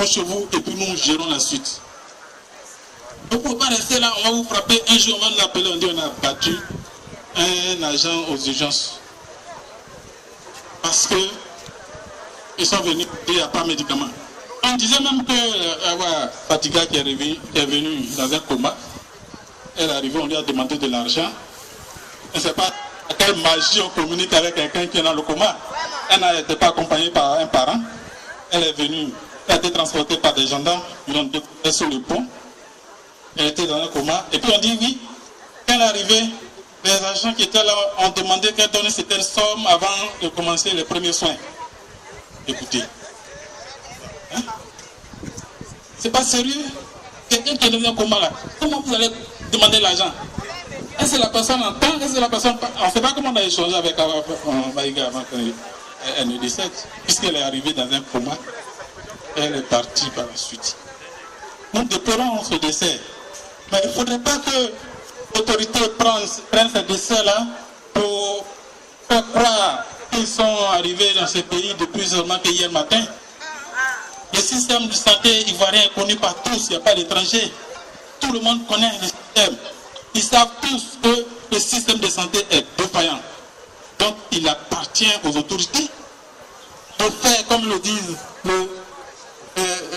vont chez vous et puis nous gérons la suite. Donc on ne peut pas rester là, on va vous frapper, un jour on va nous appeler, on dit on a battu un agent aux urgences. Parce que ils sont venus, il n'y a pas de médicaments. On disait même que Fatiga qui est venue dans un coma, elle est arrivée, on lui a demandé de l'argent. On ne sait pas à quelle magie on communique avec quelqu'un qui est dans le coma. Elle n'était pas accompagnée par un parent. Elle est venue, elle a été transportée par des gendarmes, ils l'ont découvert sur le pont. Elle était dans un coma. Et puis on dit oui, quand elle est arrivée, les agents qui étaient là ont demandé qu'elle donne certaines sommes avant de commencer les premiers soins. Écoutez, hein? C'est pas sérieux. Quelqu'un qui est dans un coma là, comment vous allez demander l'argent? Est-ce que la personne entend? Est-ce que la personne... On ne sait pas comment on a échangé avec Maïga avant qu'elle ne décède. Puisqu'elle est arrivée dans un coma, elle est partie par la suite. Nous déplorons ce décès. Mais il ne faudrait pas que l'autorité prenne ce décès-là pour faire croire qu'ils sont arrivés dans ce pays depuis seulement hier matin. Le système de santé ivoirien est connu par tous, il n'y a pas d'étrangers. Tout le monde connaît le système. Ils savent tous que le système de santé est défaillant. Donc il appartient aux autorités de faire, comme le disent,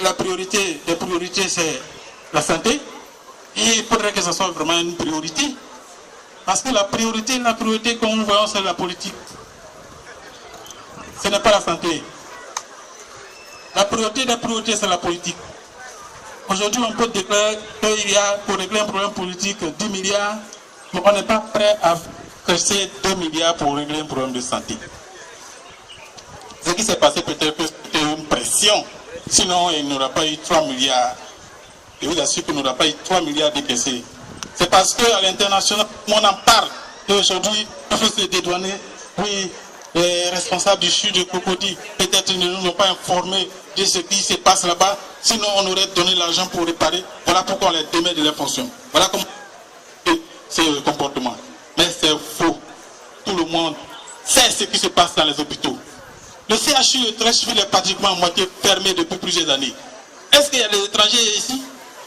la priorité c'est la santé. Et il faudrait que ce soit vraiment une priorité. Parce que la priorité comme nous voyons, c'est la politique. Ce n'est pas la santé. La priorité des priorités, c'est la politique. Aujourd'hui, on peut déclarer qu'il y a, pour régler un problème politique, 10 milliards, mais on n'est pas prêt à verser 2 milliards pour régler un problème de santé. Ce qui s'est passé, peut-être que c'était une pression. Sinon, il n'y aura pas eu 3 milliards. Je vous assure qu'il n'y aura pas eu 3 milliards décaissés. C'est parce qu'à l'international, on en parle. Et aujourd'hui, il faut se dédouaner. Oui, les responsables du CHU de Cocody, peut-être ne nous ont pas informés de ce qui se passe là-bas. Sinon, on aurait donné l'argent pour réparer. Voilà pourquoi on les démet de leurs fonctions. Voilà comment c'est le comportement. Mais c'est faux. Tout le monde sait ce qui se passe dans les hôpitaux. Le CHU de Treichville est pratiquement à moitié fermé depuis plusieurs années. Est-ce qu'il y a des étrangers ici?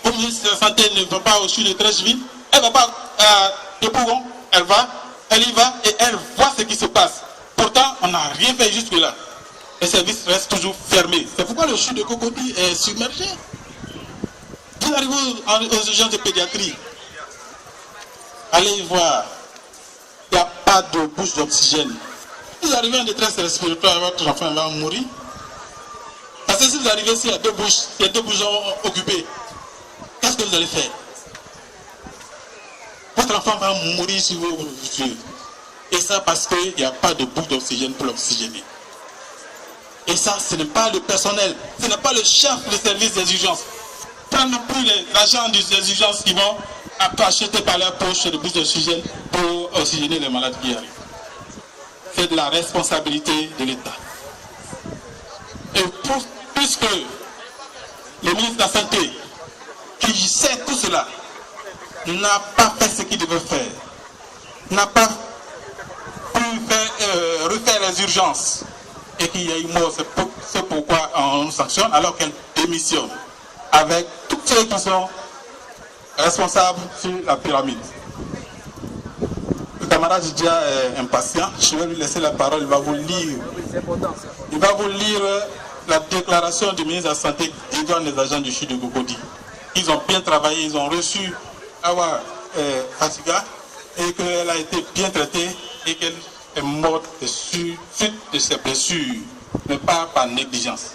Au ministre de la Santé ne va pas au CHU de Treichville. Elle ne va pas à Depougon. Elle y va et elle voit ce qui se passe. Pourtant, on n'a rien fait jusque-là. Les services restent toujours fermés. C'est pourquoi le CHU de Cocody est submergé. Vous arrivez aux urgences de pédiatrie. Allez voir. Il n'y a pas de bouche d'oxygène. Vous arrivez en détresse respiratoire, votre enfant va mourir. Parce que si vous arrivez ici, il y a deux bouches occupées. Qu'est-ce que vous allez faire? Votre enfant va mourir si vous tuez. Et ça parce qu'il n'y a pas de bouche d'oxygène pour l'oxygéner. Et ça, ce n'est pas le personnel, ce n'est pas le chef du service des urgences. Pas non plus les agents des urgences qui vont acheter par leur poche de bouche d'oxygène pour oxygéner les malades qui arrivent. C'est de la responsabilité de l'État. Et puisque le ministre de la Santé, qui sait tout cela, n'a pas fait ce qu'il devait faire, n'a pas pu refaire les urgences, et qu'il y a eu mort, c'est pourquoi on nous sanctionne, alors qu'elle démissionne, avec tous ceux qui sont responsables sur la pyramide. Le camarade Didia est impatient, je vais lui laisser la parole, il va vous lire. Il va vous lire la déclaration du ministre de la Santé qui donne les agents du CHU de Cocody. Ils ont bien travaillé, ils ont reçu Awa Fatiga et qu'elle a été bien traitée et qu'elle est morte suite de ses blessures, mais pas par négligence.